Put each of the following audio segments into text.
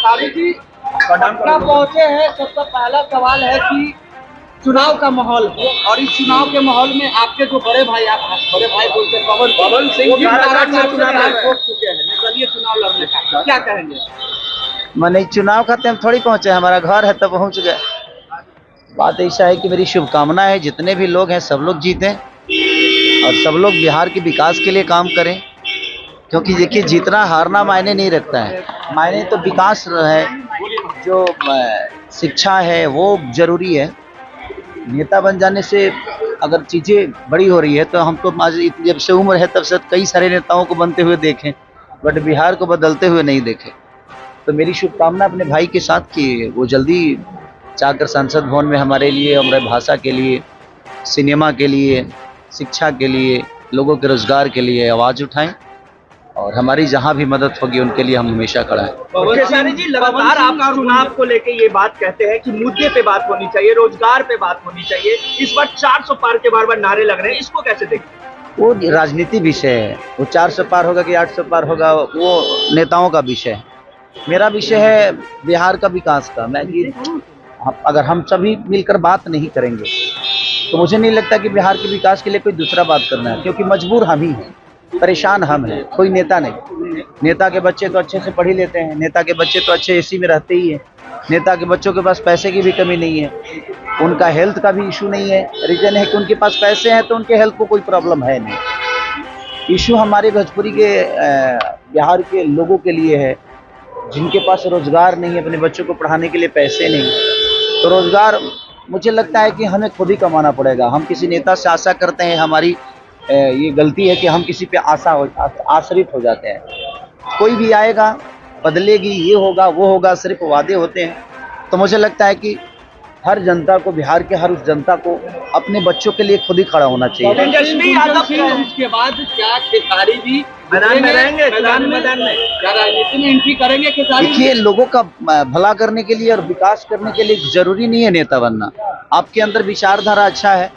खेसारी जी पटना पहुंचे हैं। सबसे पहला सवाल है कि चुनाव का माहौल है और इस चुनाव के माहौल में आपके जो बड़े भाई बोलते हैं पवन सिंह जी ठोक चुके हैं निर्दलीय चुनाव लड़ने का, क्या कहेंगे? मैंने चुनाव खाते हम थोड़ी पहुंचे, हमारा घर है तब पहुंच गए। बात ऐसा है कि मेरी शुभकामना है जितने भी लोग हैं सब लोग जीतें और सब लोग बिहार के विकास के लिए काम करें, क्योंकि देखिए जीतना हारना मायने नहीं रखता है, मायने तो विकास है, जो शिक्षा है वो जरूरी है। नेता बन जाने से अगर चीज़ें बड़ी हो रही है तो हम तो आज जब से उम्र है तब से कई सारे नेताओं को बनते हुए देखें, बट बिहार को बदलते हुए नहीं देखे। तो मेरी शुभकामना अपने भाई के साथ कि वो जल्दी जाकर संसद भवन में हमारे लिए, हमारे भाषा के लिए, सिनेमा के लिए, शिक्षा के लिए, लोगों के रोजगार के लिए आवाज़ उठाएं और हमारी जहां भी मदद होगी उनके लिए हम हमेशा खड़ा हैं। खेसारी जी लगातार आप चुनाव को लेके ये बात कहते हैं कि मुद्दे पे बात होनी चाहिए, रोजगार पे बात होनी चाहिए। इस बार 400 पार के बार नारे लग रहे हैं, इसको कैसे देखें? वो राजनीति विषय है, वो 400 पार होगा कि 800 पार होगा वो नेताओं का विषय है। मेरा विषय है बिहार का विकास का। अगर हम सभी मिलकर बात नहीं करेंगे तो मुझे नहीं लगता कि बिहार के विकास के लिए कोई दूसरा बात करना है, क्योंकि मजबूर हम ही हैं, परेशान हम हैं, कोई नेता नहीं। नेता के बच्चे तो अच्छे से पढ़ ही लेते हैं, नेता के बच्चे तो अच्छे एसी में रहते ही हैं, नेता के बच्चों के पास पैसे की भी कमी नहीं है, उनका हेल्थ का भी इशू नहीं है। रीजन है कि उनके पास पैसे हैं तो उनके हेल्थ को कोई प्रॉब्लम है नहीं। इशू हमारे भोजपुरी के बिहार के लोगों के लिए है जिनके पास रोजगार नहीं है, अपने बच्चों को पढ़ाने के लिए पैसे नहीं, तो रोजगार मुझे लगता है कि हमें खुद ही कमाना पड़ेगा। हम किसी नेता से आशा करते हैं, हमारी ये गलती है कि हम किसी पे आश्रित हो जाते हैं। कोई भी आएगा, बदलेगी, ये होगा वो होगा, सिर्फ वादे होते हैं। तो मुझे लगता है कि हर जनता को, बिहार के हर उस जनता को अपने बच्चों के लिए खुद ही खड़ा होना चाहिए। तेजस्वी यादव के बाद क्या खेसारी जी मैदान में रहेंगे? क्या राजनीति में एंट्री करेंगे खेसारी? देखिए, लोगों का भला करने के लिए और विकास करने के लिए जरूरी नहीं है नेता बनना। आपके अंदर विचारधारा अच्छा है,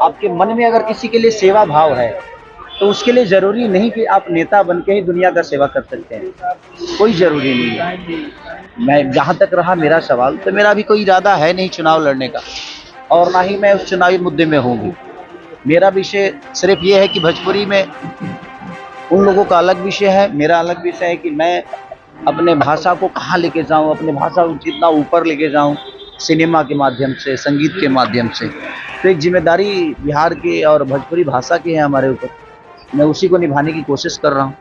आपके मन में अगर किसी के लिए सेवा भाव है तो उसके लिए जरूरी नहीं कि आप नेता बन के ही दुनिया का सेवा कर सकते हैं, कोई जरूरी नहीं है। मैं जहाँ तक रहा मेरा सवाल, तो मेरा भी कोई इरादा है नहीं चुनाव लड़ने का और ना ही मैं उस चुनावी मुद्दे में हूँ। मेरा विषय सिर्फ ये है कि भोजपुरी में उन लोगों का अलग विषय है, मेरा अलग विषय है कि मैं अपने भाषा को कहाँ लेके जाऊँ, अपने भाषा को जितना ऊपर लेके जाऊँ, सिनेमा के माध्यम से, संगीत के माध्यम से। तो एक जिम्मेदारी बिहार की और भोजपुरी भाषा की है हमारे ऊपर, मैं उसी को निभाने की कोशिश कर रहा हूँ।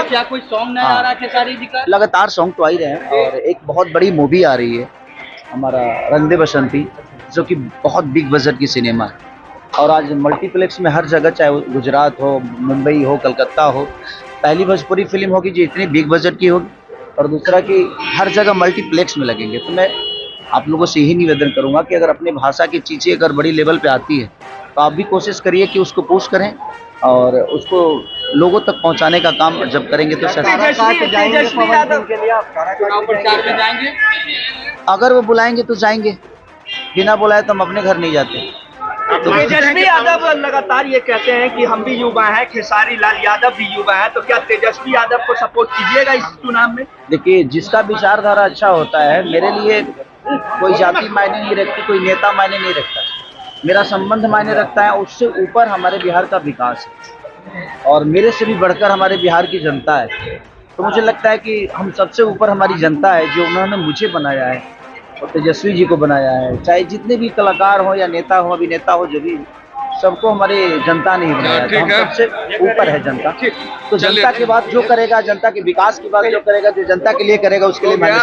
क्या कोई सॉन्ग नहीं आ रहा खेसारी जी का? लगातार सॉन्ग तो आ ही रहे हैं और एक बहुत बड़ी मूवी आ रही है हमारा रंग दे बसंती, जो कि बहुत बिग बजट की सिनेमा है और आज मल्टीप्लेक्स में हर जगह, चाहे वो गुजरात हो, मुंबई हो, कलकत्ता हो, पहली भोजपुरी फिल्म होगी जो इतनी बिग बजट की होगी और दूसरा कि हर जगह मल्टीप्लेक्स में लगेंगे। तो मैं आप लोगों से यही निवेदन करूंगा कि अगर अपनी भाषा की चीज़ें अगर बड़ी लेवल पे आती है तो आप भी कोशिश करिए कि उसको पुश करें और उसको लोगों तक पहुंचाने का काम जब करेंगे तो जाएंगे। अगर वो बुलाएंगे तो जाएंगे, बिना बुलाए तो हम अपने घर नहीं जाते। तेजस्वी यादव लगातार ये कहते हैं कि हम भी युवा हैं, खेसारी लाल यादव भी युवा हैं, तो क्या तेजस्वी यादव को सपोर्ट कीजिएगा इस चुनाव में? देखिए, जिसका विचारधारा अच्छा होता है, मेरे लिए कोई जाति मायने नहीं रखती, कोई नेता मायने नहीं रखता, मेरा संबंध मायने रखता है। उससे ऊपर हमारे बिहार का विकास है और मेरे से भी बढ़कर हमारे बिहार की जनता है। तो मुझे लगता है कि हम सबसे ऊपर हमारी जनता है, जो उन्होंने मुझे बनाया है और तेजस्वी जी को बनाया है। चाहे जितने भी कलाकार हो या नेता हो, अभिनेता हो, जो भी, सबको हमारे जनता ने ही बनाया है। तो हम सबसे ऊपर है जनता। तो जनता के बाद जो करेगा, जनता के विकास की बात जो करेगा, जो जनता के लिए करेगा, उसके लिए मैं